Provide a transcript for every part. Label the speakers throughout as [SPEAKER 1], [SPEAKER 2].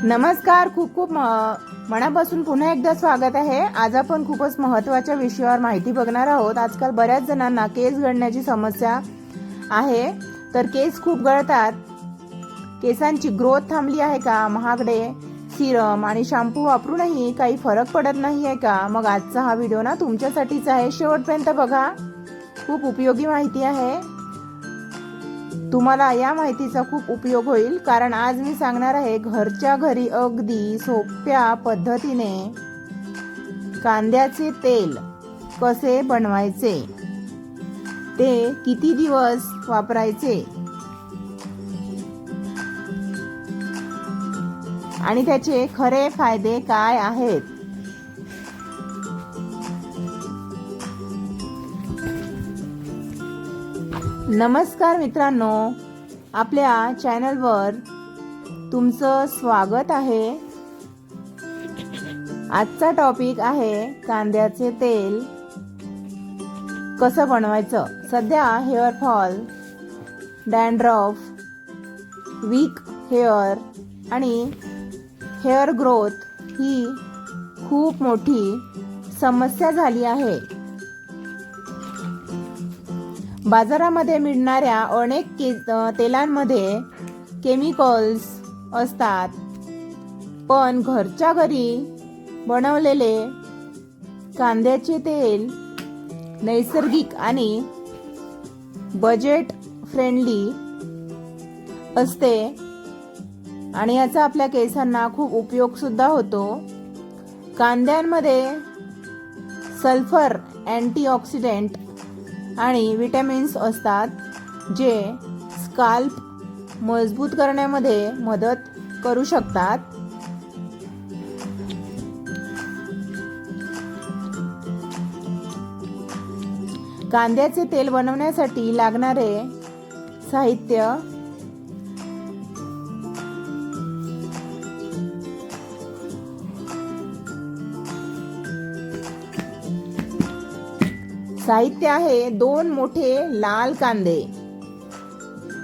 [SPEAKER 1] नमस्कार. खूप खूप मनापासून पुन्हा एकदा स्वागत आहे. आज आपण खूपच महत्त्वाच्या विषयावर माहिती बघणार आहोत. आजकाल बऱ्याच जणांना केस गळण्याची समस्या आहे. तर केस खूप गळतात. केसांची ग्रोथ थांबली आहे का? महागडे सिरम आणि शॅम्पू वापरूनही काही फरक पडत नाही आहे का? मग आजचा हा व्हिडिओ ना तुमच्यासाठीच आहे. शेवटपर्यंत बघा. खूप उपयोगी माहिती आहे. तुम्हाला या माहितीचा खूप उपयोग होईल, कारण आज मी सांगणार आहे घरच्या घरी अगदी सोप्या पद्धतीने कांद्याचे तेल कसे बनवायचे, ते किती दिवस वापरायचे आणि त्याचे खरे फायदे काय आहेत. नमस्कार मित्रांनो, आपल्या चॅनलवर तुमचं स्वागत आहे. आजचा टॉपिक आहे कांद्याचे तेल कसं बनवायचं. सध्या hair fall, dandruff, weak hair आणि हेअर ग्रोथ ही खूप मोठी समस्या झाली आहे. बाजारामध्ये मिळणाऱ्या अनेक तेलांमध्ये केमिकल्स असतात, पण घरच्या घरी बनवलेले कांद्याचे तेल नैसर्गिक आणि बजेट फ्रेंडली असते आणि याचा आपल्या केसांना खूप उपयोग सुद्धा होतो. कांद्यांमध्ये सल्फर, अँटीऑक्सिडंट आणि विटॅमिन्स असतात, जे स्काल्प मजबूत करण्यामध्ये मदत करू शकतात. कांद्याचे तेल बनवण्यासाठी लागणारे साहित्य: साहित्य आहे 2 मोठे लाल कांदे,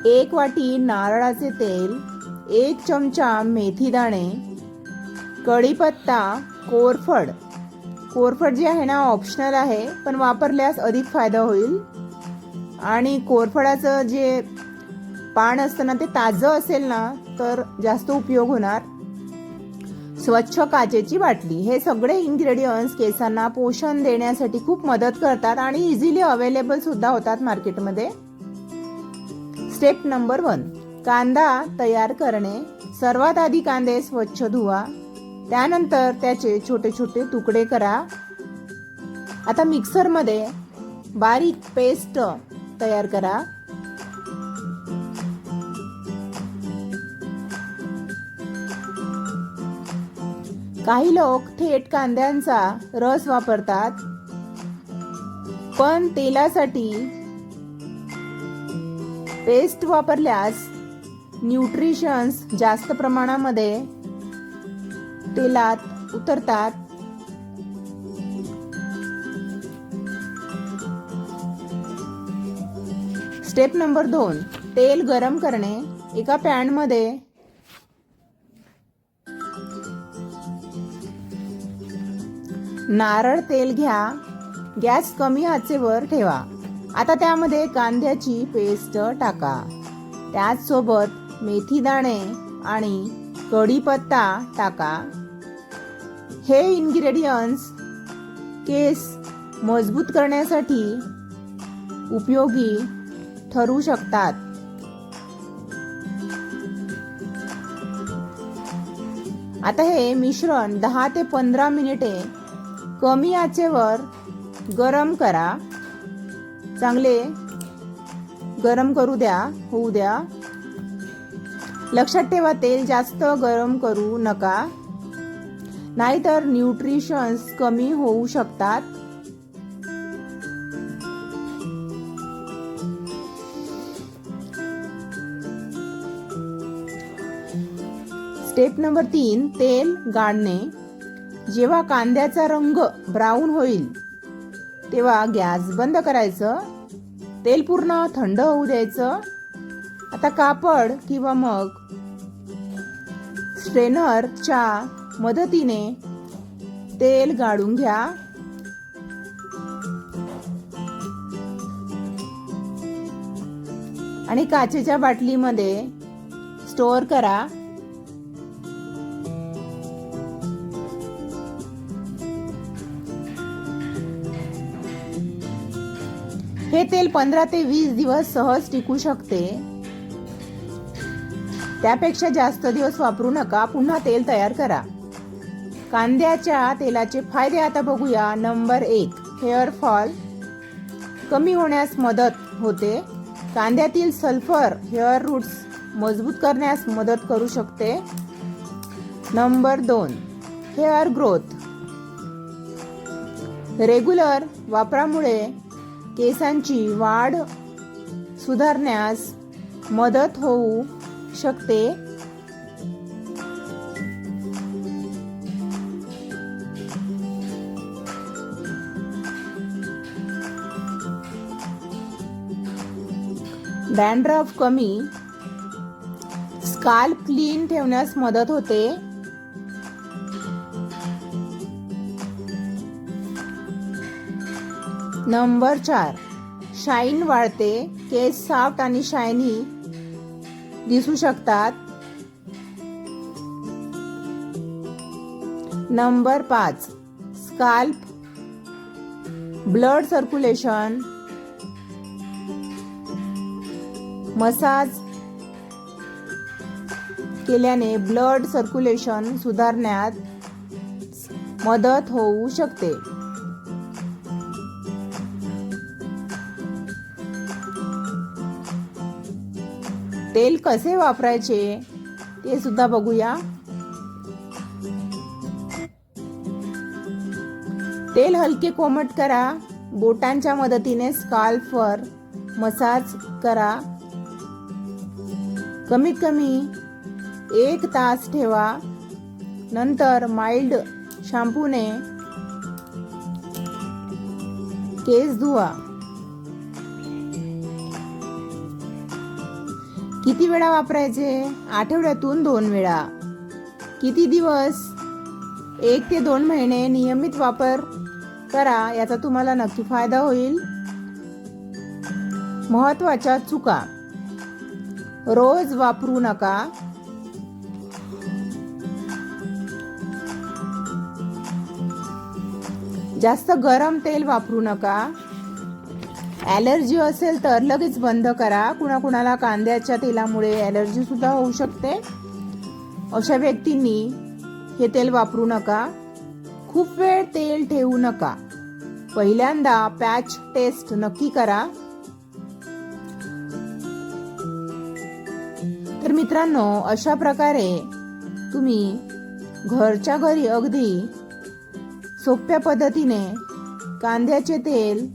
[SPEAKER 1] 1 वाटी नारळाचे तेल, 1 चमचा मेथी दाणे, कढीपत्ता, कोरफड. कोरफड जे आहे ना ऑप्शनल आहे, पण वापरल्यास अधिक फायदा होईल. आणि कोरफडाचं जे पान असतं ना ते ताजं असेल ना तर जास्त उपयोग होणार. स्वच्छ काचेची बाटली. हे सगळे इन्ग्रेडियंट्स केसांना पोषण देण्यासाठी खूप मदत करतात आणि इझिली अवेलेबल सुद्धा होतात मार्केटमध्ये. स्टेप नंबर 1, कांदा तयार करणे. सर्वात आधी कांदे स्वच्छ धुवा, त्यानंतर त्याचे छोटे छोटे तुकडे करा. आता मिक्सरमध्ये बारीक पेस्ट तयार करा. काही लोक थेट कांद्यांचा रस वापरतात, पण तेलासाठी पेस्ट वापरल्यास न्यूट्रिशन्स जास्त प्रमाणामध्ये तेलात उतरतात. स्टेप नंबर 2, तेल गरम करणे. एका पॅनमध्ये नारळ तेल घ्या. गॅस कमी आचेवर ठेवा. आता त्यामध्ये कांद्याची पेस्ट टाका. त्याचसोबत मेथी दाणे आणि कढीपत्ता टाका. हे इन्ग्रेडियंट्स केस मजबूत करण्यासाठी उपयोगी ठरू शकतात. आता हे मिश्रण 10 ते 15 मिनिटे कमी आचेवर गरम करा. चांगले गरम होऊ द्या. लक्षात ठेवा, तेल जास्त गरम करू नका, नाहीतर न्यूट्रिशन्स कमी होऊ शकतात. स्टेप नंबर 3, तेल गाळणे. जेव्हा कांद्याचा रंग ब्राऊन होईल तेव्हा गॅस बंद करायचं. तेल पूर्ण थंड होऊ द्यायचं. आता कापड किंवा मग स्ट्रेनरच्या मदतीने तेल गाळून घ्या. आणि काचेच्या बाटलीमध्ये स्टोअर करा. हे तेल 15 ते 20 दिवस सहज टिकू शकते. त्यापेक्षा जास्त दिवस वापरू नका. पुन्हा तेल तयार करा. कांद्याच्या तेलाचे फायदे आता बघूया. नंबर 1, हेअर फॉल कमी होण्यास मदत होते. कांद्यातील सल्फर हेअर रूट्स मजबूत करण्यास मदत करू शकते. नंबर 2, हेअर ग्रोथ रेग्युलर वापरामुळे केसांची वाढ सुधारण्यास मदत होऊ शकते. डॅन्ड्रफ कमी स्काल्प क्लीन ठेवण्यास मदत होते. नंबर 4, शाईन वाढते. केस सॉफ्ट आणि शायनी दिसू शकतात. Number 5, scalp blood circulation massage केल्याने ब्लड सर्क्युलेशन सुधारण्यात मदत होऊ शकते. तेल कसे वापरायचे ते सुद्धा बघूया. तेल हलके कोमट करा. बोटांच्या मदतीने स्काल्पवर मसाज करा. कमीत कमी 1 तास ठेवा. नंतर माइल्ड शॅम्पूने केस धुवा. किती वेळा वापरायचे? आठवड्यातून 2 वेळा. किती दिवस? 1 ते 2 महिने नियमित वापर करा. याचा तुम्हाला नक्की फायदा होईल. महत्त्वाच्या चुका रोज वापरू नका. जास्त गरम तेल वापरू नका. ॲलर्जी असेल तर लगेच बंद करा. कुणाकुणाला कांद्याच्या तेलामुळे ॲलर्जी सुद्धा होऊ शकते. अशा व्यक्तींनी हे तेल वापरू नका. खूप वेळ तेल ठेवू नका. पहिल्यांदा पॅच टेस्ट नक्की करा. तर मित्रांनो, अशा प्रकारे तुम्ही घरच्या घरी अगदी सोप्या पद्धतीने कांद्याचे तेल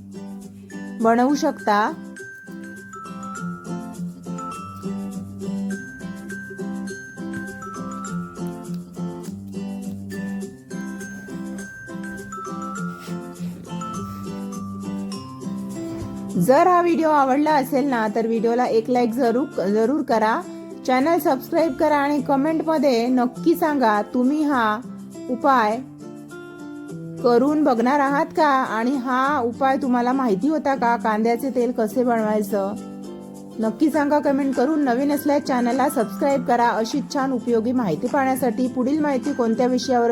[SPEAKER 1] बनवू शकता. जर हा व्हिडिओ आवडला असेल ना, तर व्हिडिओला एक लाईक जरूर करा. चॅनल सबस्क्राईब करा आणि कमेंटमध्ये नक्की सांगा तुम्ही हा उपाय करून बघणार आहात का, आणि हा उपाय तुम्हाला माहिती होता का? कांद्याचे तेल कसे बनवायचं नक्की सांगा कमेंट करून. नवीन असल्यास चॅनलला सबस्क्राईब करा. अशीच छान उपयोगी माहिती पाहण्यासाठी पुढील माहिती कोणत्या विषयावर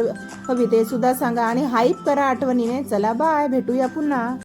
[SPEAKER 1] हवी ते सुद्धा सांगा आणि हाईप करा आठवणीने. चला बाय, भेटूया पुन्हा.